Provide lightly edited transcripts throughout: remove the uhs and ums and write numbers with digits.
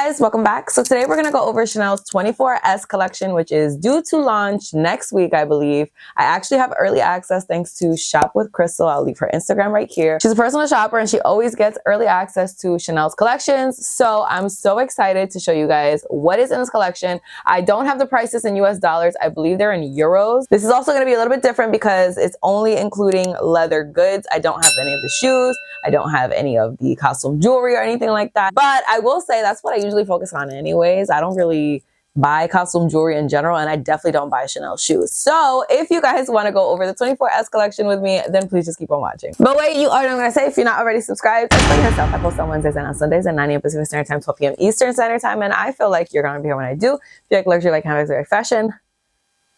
guys, welcome back. So today we're going to go over Chanel's 24S collection, which is due to launch next week, I believe. I actually have early access thanks to Shop with Crystal. I'll leave her Instagram right here. She's a personal shopper and she always gets early access to Chanel's collections. So I'm so excited to show you guys what is in this collection. I don't have the prices in US dollars. I believe they're in euros. This is also going to be a little bit different because it's only including leather goods. I don't have any of the shoes. I don't have any of the costume jewelry or anything like that. But I will say that's what I usually focus on anyways. I don't really buy costume jewelry in general, and I definitely don't buy Chanel shoes. So if you guys want to go over the 24S collection with me, then please just keep on watching. But wait, you already know what I'm going to say. If you're not already subscribed, explain yourself. I post on Wednesdays and on Sundays at 9 a.m. Pacific Standard Time, 12 p.m. Eastern Standard Time, and I feel like you're going to be here when I do. If you like luxury, like handbags, like fashion,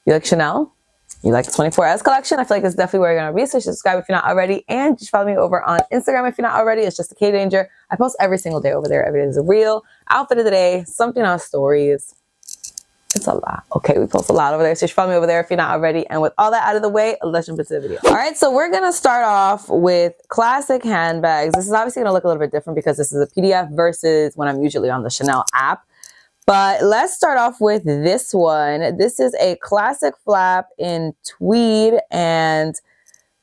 you like Chanel, you like the 24S collection, I feel like it's definitely where you're going to be. So subscribe if you're not already, and just follow me over on Instagram if you're not already. It's just a K Danger. I post every single day over there. Every day is a reel, outfit of the day, something on stories. It's a lot. Okay, we post a lot over there. So just follow me over there if you're not already. And with all that out of the way, let's jump into the video. All right, so we're going to start off with classic handbags. This is obviously going to look a little bit different because this is a PDF versus when I'm usually on the Chanel app. But let's start off with this one. This is a classic flap in tweed, and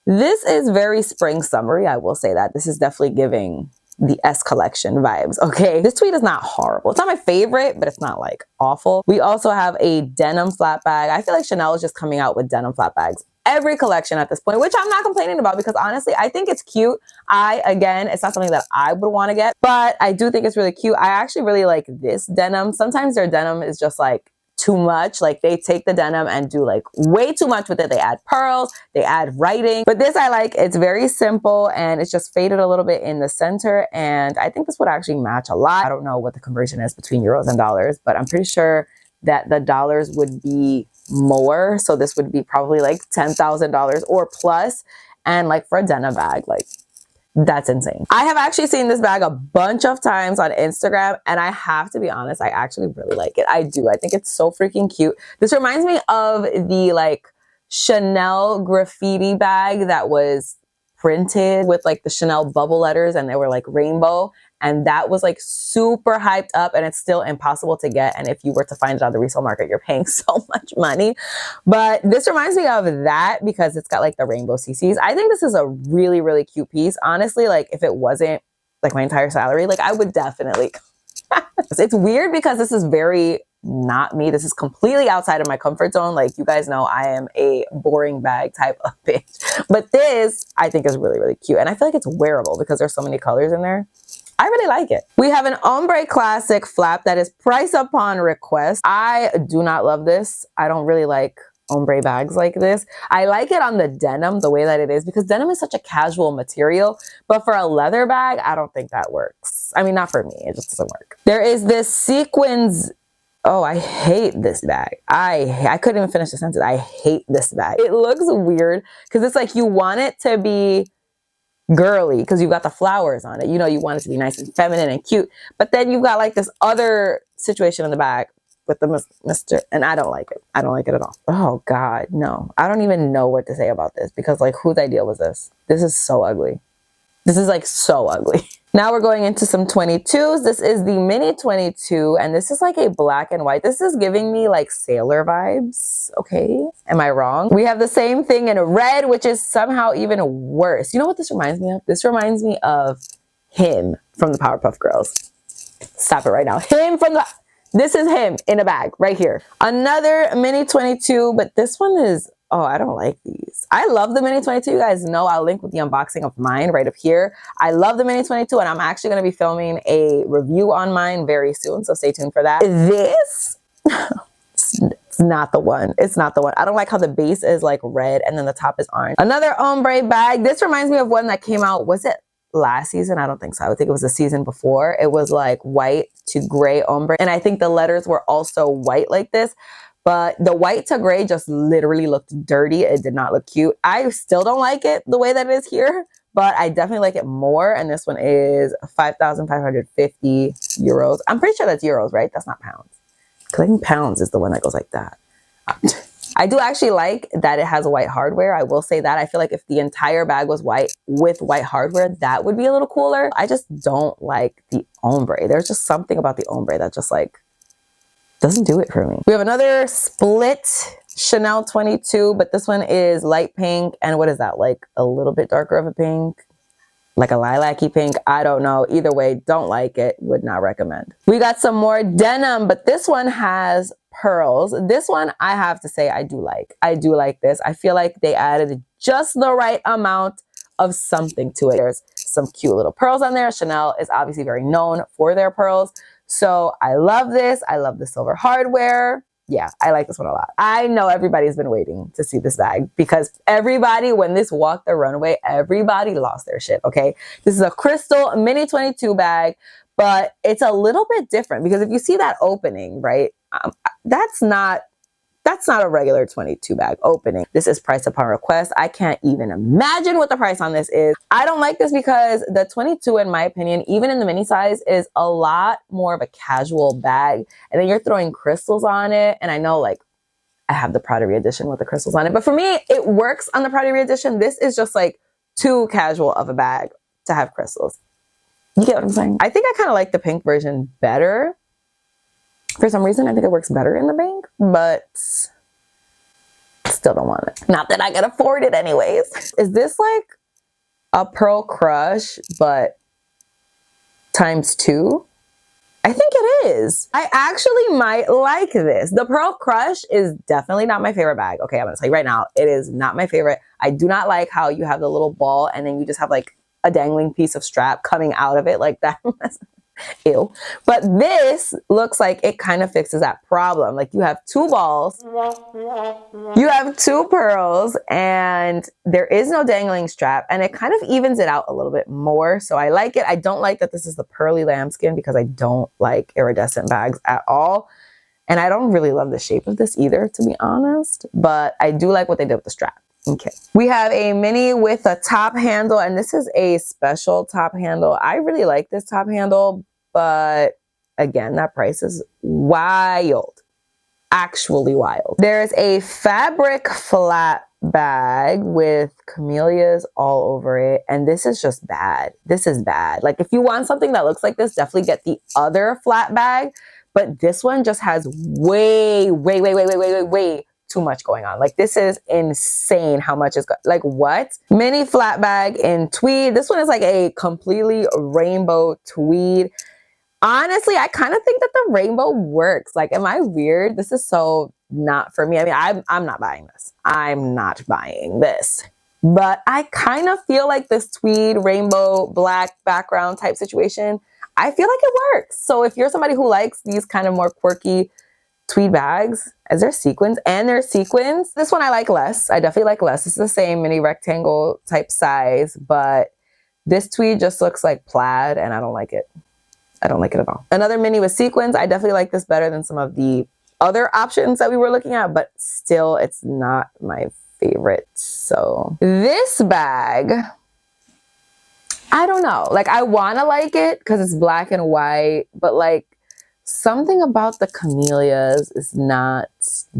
this is very spring summery. I will say that. This is definitely giving the S collection vibes, okay? This tweed is not horrible. It's not my favorite, but it's not like awful. We also have a denim flap bag. I feel like Chanel is just coming out with denim flap bags every collection at this point, which I'm not complaining about because honestly, I think it's cute. Again, it's not something that I would want to get, but I do think it's really cute. I actually really like this denim. Sometimes their denim is just like too much. Like they take the denim and do like way too much with it. They add pearls, they add writing, but this I like. It's very simple and it's just faded a little bit in the center. And I think this would actually match a lot. I don't know what the conversion is between euros and dollars, but I'm pretty sure that the dollars would be more. So this would be probably like $10,000 or plus. And like for a denim bag, like that's insane. I have actually seen this bag a bunch of times on Instagram, and I have to be honest, I actually really like it. I do. I think it's so freaking cute. This reminds me of the like Chanel graffiti bag that was printed with like the Chanel bubble letters and they were like rainbow. And that was like super hyped up, and it's still impossible to get. And if you were to find it on the resale market, you're paying so much money. But this reminds me of that because it's got like the rainbow CCs. I think this is a really, really cute piece. Honestly, like if it wasn't like my entire salary, like I would definitely. It's weird because this is very not me. This is completely outside of my comfort zone. Like you guys know, I am a boring bag type of bitch. But this I think is really, really cute. And I feel like it's wearable because there's so many colors in there. I really like it. We have an ombre classic flap that is price upon request. I do not love this. I don't really like ombre bags like this. I like it on the denim, the way that it is, because denim is such a casual material. But for a leather bag, I don't think that works. I mean, not for me. It just doesn't work. There is this sequins. Oh, I hate this bag. I couldn't even finish the sentence. I hate this bag. It looks weird because it's like you want it to be girly because you've got the flowers on it. You know, you want it to be nice and feminine and cute. But then you've got like this other situation in the back with the Mr. And I don't like it. I don't like it at all. Oh God, no. I don't even know what to say about this because like whose idea was this? This is so ugly. This is like so ugly. Now we're going into some 22s. This is the mini 22, and this is like a black and white. This is giving me like sailor vibes. Okay, am I wrong? We have the same thing in red, which is somehow even worse. You know what this reminds me of? This reminds me of him from the Powerpuff Girls. Stop it right now. This is him in a bag right here. Another mini 22, but this one is, oh, I don't like these. I love the mini 22. You guys know I'll link with the unboxing of mine right up here. I love the mini 22, and I'm actually going to be filming a review on mine very soon, so stay tuned for that. This, it's not the one. It's not the one. I don't like how the base is like red and then the top is orange. Another ombre bag. This reminds me of one that came out, was it last season? I don't think so. I would think it was the season before. It was like white to gray ombre, and I think the letters were also white like this. But the white to gray just literally looked dirty. It did not look cute. I still don't like it the way that it is here, but I definitely like it more. And this one is 5,550 euros. I'm pretty sure that's euros, right? That's not pounds. Because I think pounds is the one that goes like that. I do actually like that it has white hardware. I will say that. I feel like if the entire bag was white with white hardware, that would be a little cooler. I just don't like the ombre. There's just something about the ombre that just like doesn't do it for me. We have another split Chanel 22, but this one is light pink. And what is that? Like a little bit darker of a pink? Like a lilac-y pink. I don't know. Either way, don't like it. Would not recommend. We got some more denim, but this one has pearls. This one, I have to say, I do like. I do like this. I feel like they added just the right amount of something to it. There's some cute little pearls on there. Chanel is obviously very known for their pearls. So I love this. I love the silver hardware. Yeah, I like this one a lot. I know everybody's been waiting to see this bag because everybody, when this walked the runway, everybody lost their shit, okay? This is a crystal mini 22 bag, but it's a little bit different because if you see that opening, right, that's not a regular 22 bag opening. This is priced upon request. I can't even imagine what the price on this is. I don't like this because the 22, in my opinion, even in the mini size, is a lot more of a casual bag. And then you're throwing crystals on it. And I know like I have the Prada edition with the crystals on it. But for me, it works on the Prada edition. This is just like too casual of a bag to have crystals. You get what I'm saying? I think I kind of like the pink version better. For some reason, I think it works better in the pink, but still don't want it. Not that I can afford it anyways. Is this like a Pearl Crush, but ×2? I think it is. I actually might like this. The Pearl Crush is definitely not my favorite bag. Okay, I'm gonna tell you right now, it is not my favorite. I do not like how you have the little ball and then you just have like a dangling piece of strap coming out of it like that. Ew. But this looks like it kind of fixes that problem. Like you have two balls, you have two pearls, and there is no dangling strap, and it kind of evens it out a little bit more. So I like it. I don't like that this is the pearly lambskin because I don't like iridescent bags at all. And I don't really love the shape of this either, to be honest. But I do like what they did with the strap. Okay. We have a mini with a top handle, and this is a special top handle. I really like this top handle, but again, that price is wild. Actually wild. There's a fabric flat bag with camellias all over it, and this is just bad. This is bad. Like if you want something that looks like this, definitely get the other flat bag, but this one just has way too much going on. Like this is insane how much is like what? Mini flat bag in tweed. This one is like a completely rainbow tweed. Honestly, I kind of think that the rainbow works. Like, am I weird? This is so not for me. I mean, I'm not buying this. I'm not buying this. But I kind of feel like this tweed rainbow black background type situation, I feel like it works. So if you're somebody who likes these kind of more quirky tweed bags, as there sequins, and there's sequins. This one I like less. I definitely like less. It's the same mini rectangle type size, but this tweed just looks like plaid and I don't like it. I don't like it at all. Another mini with sequins. I definitely like this better than some of the other options that we were looking at, but still it's not my favorite. So this bag, I don't know. Like I want to like it because it's black and white, but like something about the camellias is not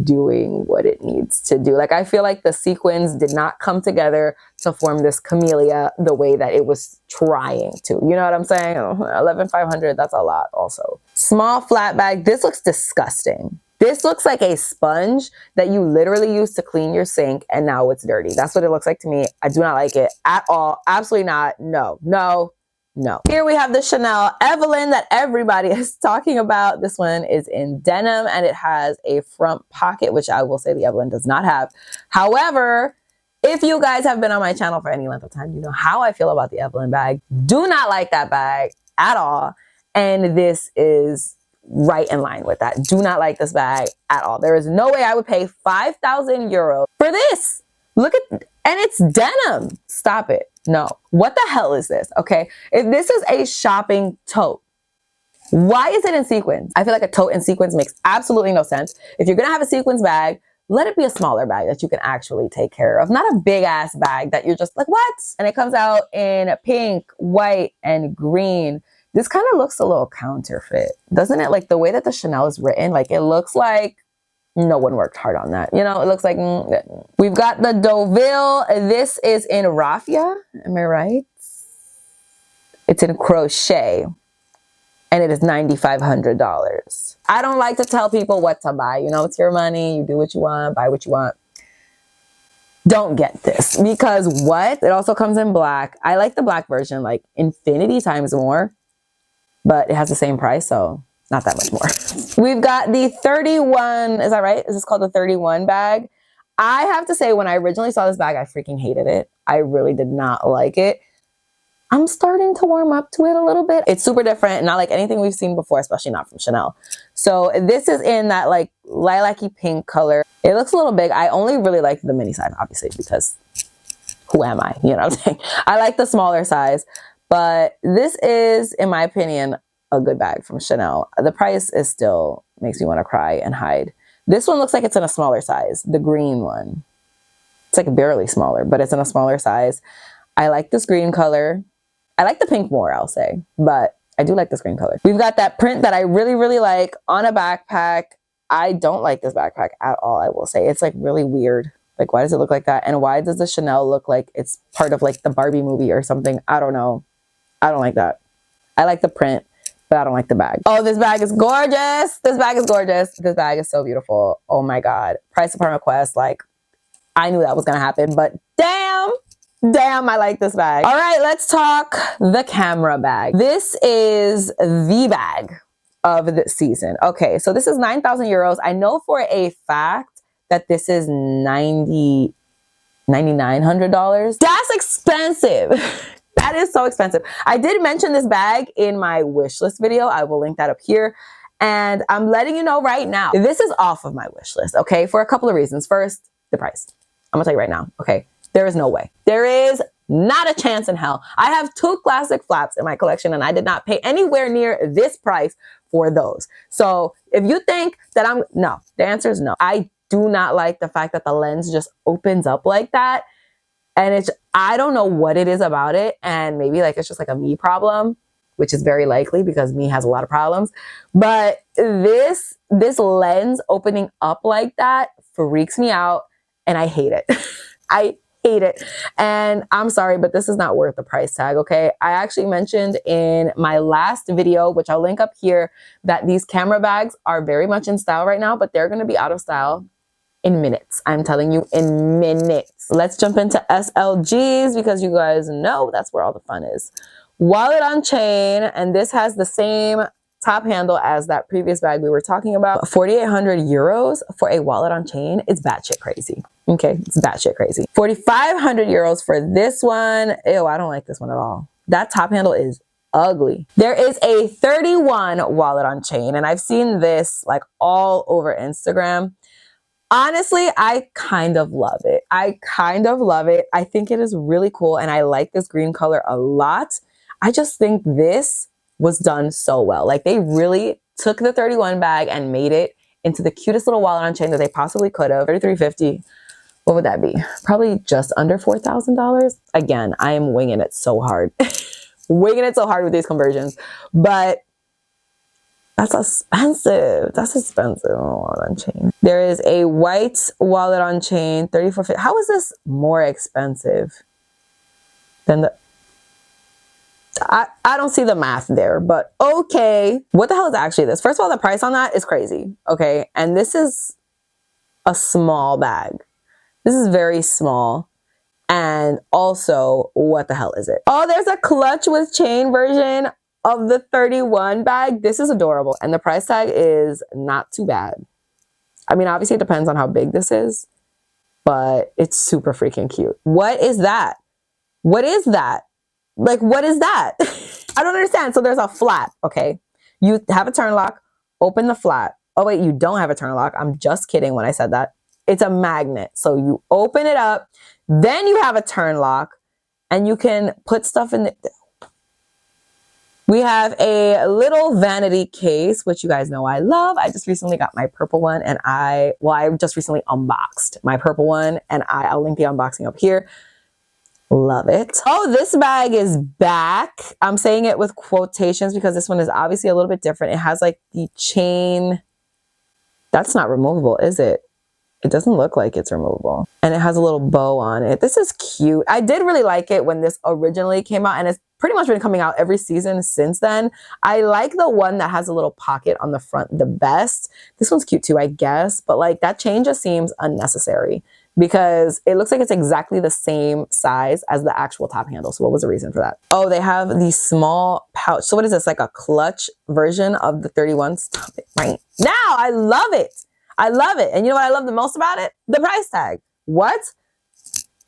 doing what it needs to do. Like I feel like the sequins did not come together to form this camellia the way that it was trying to. You know what I'm saying? 11,500, that's a lot also. Small flat bag. This looks disgusting. This looks like a sponge that you literally use to clean your sink and now it's dirty. That's what it looks like to me. I do not like it at all. Absolutely not. No, no. No. Here we have the Chanel Evelyn that everybody is talking about. This one is in denim and it has a front pocket, which I will say the Evelyn does not have. However, if you guys have been on my channel for any length of time, you know how I feel about the Evelyn bag. Do not like that bag at all. And this is right in line with that. Do not like this bag at all. There is no way I would pay 5,000 euros for this. Look at, and it's denim. Stop it. No. What the hell is this? Okay. If this is a shopping tote, why is it in sequins? I feel like a tote in sequins makes absolutely no sense. If you're going to have a sequins bag, let it be a smaller bag that you can actually take care of. Not a big ass bag that you're just like, what? And it comes out in pink, white, and green. This kind of looks a little counterfeit, doesn't it? Like the way that the Chanel is written, like it looks like no one worked hard on that. You know, it looks like, we've got the Deauville. This is in raffia. Am I right? It's in crochet. And it is $9,500. I don't like to tell people what to buy. You know, it's your money. You do what you want, buy what you want. Don't get this, because what? It also comes in black. I like the black version, like infinity times more, but it has the same price, so not that much more. We've got the 31, is that right? Is this called the 31 bag? I have to say, when I originally saw this bag, I freaking hated it. I really did not like it. I'm starting to warm up to it a little bit. It's super different, not like anything we've seen before, especially not from Chanel. So this is in that like lilac-y pink color. It looks a little big. I only really like the mini size, obviously, because who am I? You know what I'm saying? I like the smaller size, but this is, in my opinion, a good bag from Chanel. The price is still makes me want to cry and hide. This one looks like it's in a smaller size, the green one. It's like barely smaller, but it's in a smaller size. I like this green color. I like the pink more, I'll say, but I do like this green color. We've got that print that I really, really like on a backpack. I don't like this backpack at all, I will say. It's like really weird. Like, why does it look like that? And why does the Chanel look like it's part of like the Barbie movie or something? I don't know. I don't like that. I like the print, but I don't like the bag. Oh, this bag is gorgeous. This bag is gorgeous. This bag is so beautiful. Oh my God. Price of Parma Quest. Like, I knew that was going to happen, but damn, I like this bag. All right, let's talk the camera bag. This is the bag of the season. Okay, so this is 9,000 euros. I know for a fact that this is $9,900. That's expensive. That is so expensive. I did mention this bag in my wish list video. I will link that up here. And I'm letting you know right now, this is off of my wish list, okay? For a couple of reasons. First, the price. I'm gonna tell you right now, okay? There is no way. There is not a chance in hell. I have 2 classic flaps in my collection and I did not pay anywhere near this price for those. So if you think that no, the answer is no. I do not like the fact that the lens just opens up like that. And I don't know what it is about it. And maybe like, it's just like a me problem, which is very likely because me has a lot of problems. But this lens opening up like that freaks me out and I hate it. I hate it. And I'm sorry, but this is not worth the price tag, okay? I actually mentioned in my last video, which I'll link up here, that these camera bags are very much in style right now, but they're going to be out of style in minutes. I'm telling you, in minutes. Let's jump into SLGs because you guys know that's where all the fun is. Wallet on chain, and this has the same top handle as that previous bag we were talking about. 4,800 euros for a wallet on chain is batshit crazy. Okay, it's batshit crazy. 4,500 euros for this one. Ew, I don't like this one at all. That top handle is ugly. There is a 31 wallet on chain, and I've seen this like all over Instagram. Honestly, I kind of love it. I think it is really cool, and I like this green color a lot. I just think this was done so well. Like, they really took the 31 bag and made it into the cutest little wallet on chain that they possibly could have. 3,350. What would that be? Probably just under $4,000. Again, I am winging it so hard. Winging it so hard with these conversions. But that's expensive. That's expensive. Wallet on chain. There is a white wallet on chain, 3,450. How is this more expensive than the... I don't see the math there, but okay. What the hell is actually this? First of all, the price on that is crazy. Okay. And this is a small bag. This is very small. And also, what the hell is it? Oh, there's a clutch with chain version of the 31 bag. This is adorable. And the price tag is not too bad. I mean, obviously it depends on how big this is, but it's super freaking cute. What is that? What is that? Like, what is that? I don't understand. So there's a flap, okay? You have a turn lock, open the flap. Oh, wait, you don't have a turn lock. I'm just kidding when I said that. It's a magnet. So you open it up, then you have a turn lock, and you can put stuff in it. We have a little vanity case, which you guys know I love. I just recently got my purple one, and I just recently unboxed my purple one, and I'll link the unboxing up here. Love it. Oh, this bag is back. I'm saying it with quotations because this one is obviously a little bit different. It has like the chain That's not removable, is it? It doesn't look like it's removable. And it has a little bow on it. This is cute. I did really like it when this originally came out, and it's pretty much been coming out every season since then. I like the one that has a little pocket on the front the best. This one's cute too, I guess, but like that change just seems unnecessary because it looks like it's exactly the same size as the actual top handle. So what was the reason for that? Oh, they have the small pouch. So what is this, like a clutch version of the 31? Stop it right now. I love it. I love it. And you know what I love the most about it? The price tag. What?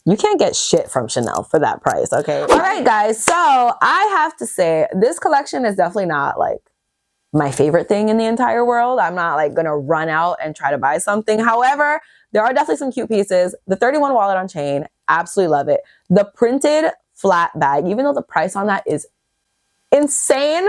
You can't get shit from Chanel for that price, okay? All right, guys. So I have to say, this collection is definitely not like my favorite thing in the entire world. I'm not like gonna run out and try to buy something. However, there are definitely some cute pieces. The 31 wallet on chain, absolutely love it. The printed flat bag, even though the price on that is insane,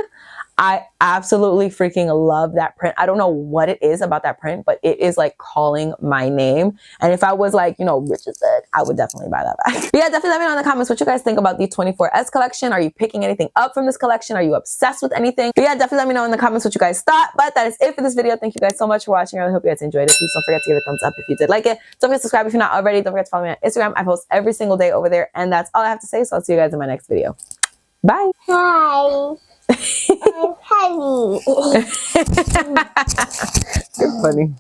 I absolutely freaking love that print. I don't know what it is about that print, but it is like calling my name. And if I was like, you know, rich as fuck, I would definitely buy that bag. But yeah, definitely let me know in the comments what you guys think about the 24S collection. Are you picking anything up from this collection? Are you obsessed with anything? But yeah, definitely let me know in the comments what you guys thought. But that is it for this video. Thank you guys so much for watching. I really hope you guys enjoyed it. Please don't forget to give it a thumbs up if you did like it. Don't forget to subscribe if you're not already. Don't forget to follow me on Instagram. I post every single day over there. And that's all I have to say. So I'll see you guys in my next video. Bye. Hi. Hi. You're funny.